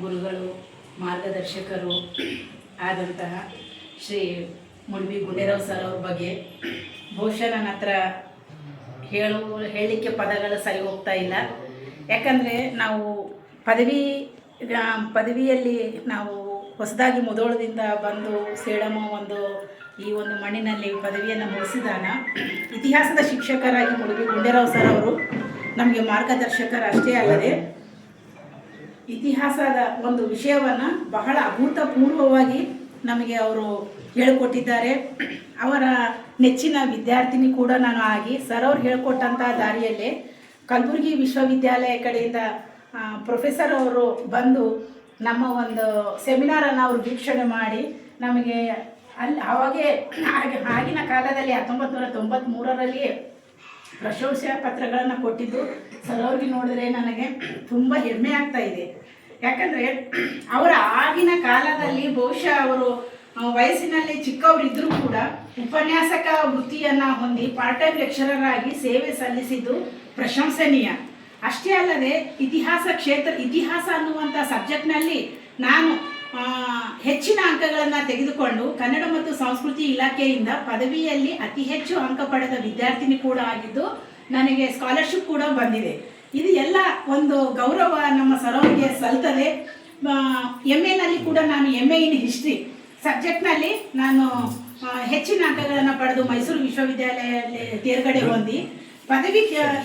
ಗುರುಗಳು ಮಾರ್ಗದರ್ಶಕರು ಆದಂತಹ ಶ್ರೀ ಮುಡ್ಬಿ ಗುಂಡೇರಾವ್ ಸರ್ ಅವ್ರ ಬಗ್ಗೆ ಬಹುಶಃ ನನ್ನ ಹತ್ರ ಹೇಳಲಿಕ್ಕೆ ಪದಗಳು ಸರಿ ಹೋಗ್ತಾ ಇಲ್ಲ. ಯಾಕಂದರೆ ನಾವು ಪದವಿಯಲ್ಲಿ ನಾವು ಹೊಸದಾಗಿ ಮುಧೋಳದಿಂದ ಬಂದು ಸೇಡಮ ಈ ಒಂದು ಮಣ್ಣಿನಲ್ಲಿ ಪದವಿಯನ್ನು ಮುಗಿಸಿದಾಗ ಇತಿಹಾಸದ ಶಿಕ್ಷಕರಾಗಿ ಮುಡ್ಬಿ ಗುಂಡೇರಾವ್ ಸರ್ ಅವರು ನಮಗೆ ಮಾರ್ಗದರ್ಶಕರಷ್ಟೇ ಅಲ್ಲದೆ ಇತಿಹಾಸದ ಒಂದು ವಿಷಯವನ್ನು ಬಹಳ ಅಭೂತಪೂರ್ವವಾಗಿ ನಮಗೆ ಅವರು ಹೇಳಿಕೊಟ್ಟಿದ್ದಾರೆ. ಅವರ ನೆಚ್ಚಿನ ವಿದ್ಯಾರ್ಥಿನಿ ಕೂಡ ನಾನು ಆಗಿ ಸರ್ ಅವ್ರು ಹೇಳಿಕೊಟ್ಟಂಥ ದಾರಿಯಲ್ಲೇ ಕಲಬುರಗಿ ವಿಶ್ವವಿದ್ಯಾಲಯ ಕಡೆಯಿಂದ ಪ್ರೊಫೆಸರ್ ಅವರು ಬಂದು ನಮ್ಮ ಒಂದು ಸೆಮಿನಾರನ್ನು ಅವರು ವೀಕ್ಷಣೆ ಮಾಡಿ ನಮಗೆ ಆಗಿನ ಕಾಲದಲ್ಲಿ 1993ರಲ್ಲಿ ಪ್ರಶಂಸಾ ಪತ್ರಗಳನ್ನು ಕೊಟ್ಟಿದ್ದು ಸರ್ ಅವ್ರಿಗೆ ನೋಡಿದ್ರೆ ನನಗೆ ತುಂಬ ಹೆಮ್ಮೆ ಆಗ್ತಾ ಇದೆ. ಯಾಕಂದರೆ ಅವರ ಆಗಿನ ಕಾಲದಲ್ಲಿ ಬಹುಶಃ ಅವರು ವಯಸ್ಸಿನಲ್ಲಿ ಚಿಕ್ಕವರಿದ್ದರೂ ಕೂಡ ಉಪನ್ಯಾಸಕ ವೃತ್ತಿಯನ್ನು ಹೊಂದಿ ಪಾರ್ಟ್ ಟೈಮ್ ಲೆಕ್ಚರರ್ ಆಗಿ ಸೇವೆ ಸಲ್ಲಿಸಿದ್ದು ಪ್ರಶಂಸನೀಯ. ಅಷ್ಟೇ ಅಲ್ಲದೆ ಇತಿಹಾಸ ಅನ್ನುವಂಥ ಸಬ್ಜೆಕ್ಟ್ನಲ್ಲಿ ನಾನು ಹೆಚ್ಚಿನ ಅಂಕಗಳನ್ನು ತೆಗೆದುಕೊಂಡು ಕನ್ನಡ ಮತ್ತು ಸಂಸ್ಕೃತಿ ಇಲಾಖೆಯಿಂದ ಪದವಿಯಲ್ಲಿ ಅತಿ ಹೆಚ್ಚು ಅಂಕ ಪಡೆದ ವಿದ್ಯಾರ್ಥಿನಿ ಕೂಡ ಆಗಿದ್ದು ನನಗೆ ಸ್ಕಾಲರ್ಶಿಪ್ ಕೂಡ ಬಂದಿದೆ. ಇದು ಎಲ್ಲ ಒಂದು ಗೌರವ ನಮ್ಮ ಸರೋವರಿಗೆ ಸಲ್ತದೆ. MA ಕೂಡ ನಾನು MA ಇನ್ ಹಿಸ್ಟ್ರಿ ಸಬ್ಜೆಕ್ಟ್ನಲ್ಲಿ ನಾನು ಹೆಚ್ಚಿನ ಅಂಕಗಳನ್ನು ಪಡೆದು ಮೈಸೂರು ವಿಶ್ವವಿದ್ಯಾಲಯದಲ್ಲಿ ತೇರ್ಗಡೆ ಹೊಂದಿ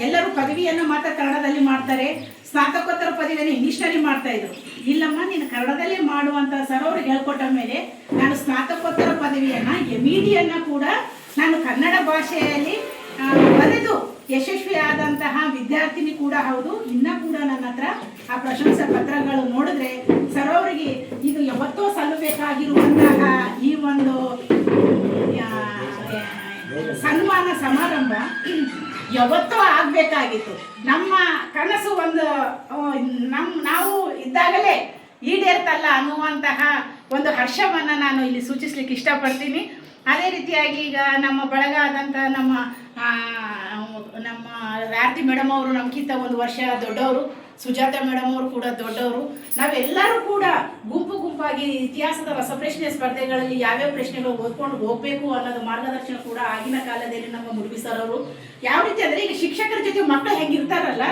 ಎಲ್ಲರೂ ಪದವಿಯನ್ನು ಮಾತ್ರ ಕನ್ನಡದಲ್ಲಿ ಮಾಡ್ತಾರೆ, ಸ್ನಾತಕೋತ್ತರ ಪದವಿಯನ್ನು ಇಂಗ್ಲೀಷ್ನಲ್ಲಿ ಮಾಡ್ತಾಯಿದ್ರು. ಇಲ್ಲಮ್ಮ ನೀನು ಕನ್ನಡದಲ್ಲೇ ಮಾಡುವಂಥ ಸರ್ ಅವರು ಹೇಳ್ಕೊಟ್ಟ ಮೇಲೆ ನಾನು ಸ್ನಾತಕೋತ್ತರ ಪದವಿಯನ್ನು MED ಕೂಡ ನಾನು ಕನ್ನಡ ಭಾಷೆಯಲ್ಲಿ ಬರೆದು ಯಶಸ್ವಿ ಆದಂತಹ ವಿದ್ಯಾರ್ಥಿನಿ ಕೂಡ ಹೌದು. ಇನ್ನೂ ಕೂಡ ನನ್ನ ಹತ್ರ ಆ ಪ್ರಶಂಸಾ ಪತ್ರಗಳು ನೋಡಿದ್ರೆ ಸರ್ ಅವರಿಗೆ ಇದು ಯಾವತ್ತೋ ಸಲ್ಲಬೇಕಾಗಿರುವಂತಹ ಈ ಒಂದು ಸನ್ಮಾನ ಸಮಾರಂಭ ಯಾವತ್ತೋ ಆಗಬೇಕಾಗಿತ್ತು. ನಮ್ಮ ಕನಸು ನಾವು ಇದ್ದಾಗಲೇ ಈಡೇರ್ತಲ್ಲ ಅನ್ನುವಂತಹ ಒಂದು ಹರ್ಷವನ್ನು ನಾನು ಇಲ್ಲಿ ಸೂಚಿಸ್ಲಿಕ್ಕೆ ಇಷ್ಟಪಡ್ತೀನಿ. ಅದೇ ರೀತಿಯಾಗಿ ಈಗ ನಮ್ಮ ಬಳಗ ಆದಂಥ ನಮ್ಮ ಆರತಿ ಮೇಡಮ್ ಅವರು ನಮಗಿಂತ ಒಂದು ವರ್ಷ ದೊಡ್ಡವರು, ಸುಜಾತ ಮೇಡಮ್ ಅವರು ಕೂಡ ದೊಡ್ಡವರು. ನಾವೆಲ್ಲರೂ ಕೂಡ ಗುಂಪಾಗಿ ಇತಿಹಾಸದ ರಸಪ್ರಶ್ನೆ ಸ್ಪರ್ಧೆಗಳಲ್ಲಿ ಯಾವ್ಯಾವ ಪ್ರಶ್ನೆಗಳು ಓದ್ಕೊಂಡು ಹೋಗಬೇಕು ಅನ್ನೋದು ಮಾರ್ಗದರ್ಶನ ಕೂಡ ಆಗಿನ ಕಾಲದಲ್ಲಿ ನಮ್ಮ ಮುಡ್ಬಿ ಸರ್ ಅವರು ಯಾವ ರೀತಿ ಅಂದರೆ ಈಗ ಶಿಕ್ಷಕರ ಜೊತೆ ಮಕ್ಕಳು ಹೆಂಗಿರ್ತಾರಲ್ಲ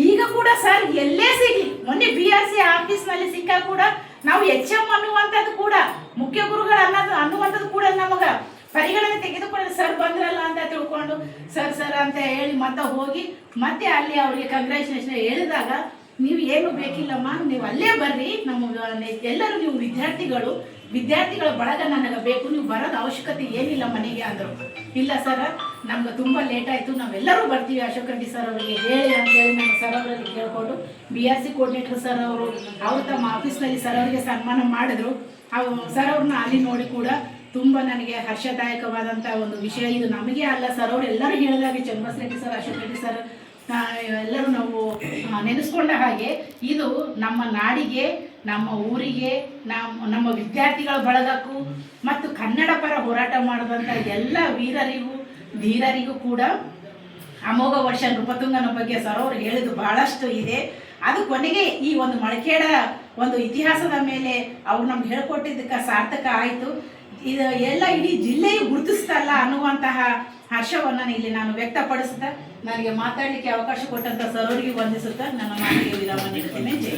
ಈಗ ಕೂಡ ಸರ್ ಎಲ್ಲೇ ಸಿಗಲಿ ಮೊನ್ನೆ BRC ಆಫೀಸ್ನಲ್ಲಿ ಸಿಕ್ಕ ಕೂಡ ನಾವು HM ಅನ್ನುವಂಥದ್ದು ಕೂಡ ಮುಖ್ಯ ಗುರುಗಳು ಅನ್ನುವಂಥದ್ದು ಕೂಡ ನಮಗೆ ಪರಿಗಣನೆ ತೆಗೆದುಕೊಂಡು ಸರ್ ಬಂದ್ರಲ್ಲ ಅಂತ ತಿಳ್ಕೊಂಡು ಸರ್ ಅಂತ ಹೇಳಿ ಹೋಗಿ ಮತ್ತೆ ಅಲ್ಲಿ ಅವರಿಗೆ ಕಂಗ್ರ್ಯಾಚುಲೇಷನ್ ಹೇಳಿದಾಗ ನೀವು ಏನು ಬೇಕಿಲ್ಲಮ್ಮ, ನೀವು ಅಲ್ಲೇ ಬರ್ರಿ, ಎಲ್ಲರೂ ನೀವು ವಿದ್ಯಾರ್ಥಿಗಳ ಬಳಗ ನನಗೆ ಬೇಕು, ನೀವು ಬರೋದು ಅವಶ್ಯಕತೆ ಏನಿಲ್ಲ ಮನೆಗೆ ಅಂದರು. ಇಲ್ಲ ಸರ್ ನಮ್ಗೆ ತುಂಬ ಲೇಟ್ ಆಯಿತು, ನಾವೆಲ್ಲರೂ ಬರ್ತೀವಿ ಅಶೋಕ್ ರೆಡ್ಡಿ ಸರ್ ಅವರಿಗೆ ಹೇಳಿ ಅಂತೇಳಿ ನಮ್ಮ ಸರ್ ಅವರಲ್ಲಿ ಕೇಳಿಕೊಂಡು BRC ಕೋಆರ್ಡಿನೇಟರ್ ಸರ್ ಅವರು ತಮ್ಮ ಆಫೀಸ್ನಲ್ಲಿ ಸರ್ ಅವರಿಗೆ ಸನ್ಮಾನ ಮಾಡಿದ್ರು. ಸರ್ ಅವ್ರನ್ನ ಅಲ್ಲಿ ನೋಡಿ ಕೂಡ ತುಂಬ ನನಗೆ ಹರ್ಷದಾಯಕವಾದಂಥ ಒಂದು ವಿಷಯ. ಇದು ನಮಗೆ ಅಲ್ಲ, ಸರ್ ಅವರು ಎಲ್ಲರೂ ಹೇಳಿದಾಗೆ ಚನ್ನಬಸವ ರೆಡ್ಡಿ ಸರ್, ಅಶೋಕ್ ರೆಡ್ಡಿ ಸರ್ ಎಲ್ಲರೂ ನಾವು ನೆನೆಸ್ಕೊಂಡ ಹಾಗೆ ಇದು ನಮ್ಮ ನಾಡಿಗೆ, ನಮ್ಮ ಊರಿಗೆ, ನಮ್ಮ ವಿದ್ಯಾರ್ಥಿಗಳ ಬಳಗಕ್ಕೂ ಮತ್ತು ಕನ್ನಡ ಪರ ಹೋರಾಟ ಮಾಡಿದಂಥ ಎಲ್ಲ ವೀರರಿಗೂ ಧೀರರಿಗೂ ಕೂಡ ಅಮೋಘ ವರ್ಷ ನೃಪತುಂಗನ ಬಗ್ಗೆ ಸರ್ ಅವರು ಹೇಳಿದ್ದು ಬಹಳಷ್ಟು ಇದೆ. ಅದು ಕೊನೆಗೆ ಈ ಒಂದು ಮಳಖೇಡ ಒಂದು ಇತಿಹಾಸದ ಮೇಲೆ ಅವ್ರು ನಮ್ಗೆ ಹೇಳ್ಕೊಟ್ಟಿದ್ದಕ್ಕೆ ಸಾರ್ಥಕ ಆಯಿತು. ಇದು ಎಲ್ಲ ಇಡೀ ಜಿಲ್ಲೆಯು ಗುರುತಿಸ್ತಲ್ಲ ಅನ್ನುವಂತಹ ಹರ್ಷವನ್ನು ಇಲ್ಲಿ ನಾನು ವ್ಯಕ್ತಪಡಿಸುತ್ತಾ ನನಗೆ ಮಾತಾಡಲಿಕ್ಕೆ ಅವಕಾಶ ಕೊಟ್ಟಂಥ ಸರ್ ಅವರಿಗೆ ವಂದಿಸುತ್ತಾ ನನ್ನ ಮಾತಿಗೆ ವಿರಾಮ ನೀಡುತ್ತೇನೆ. ಜೈ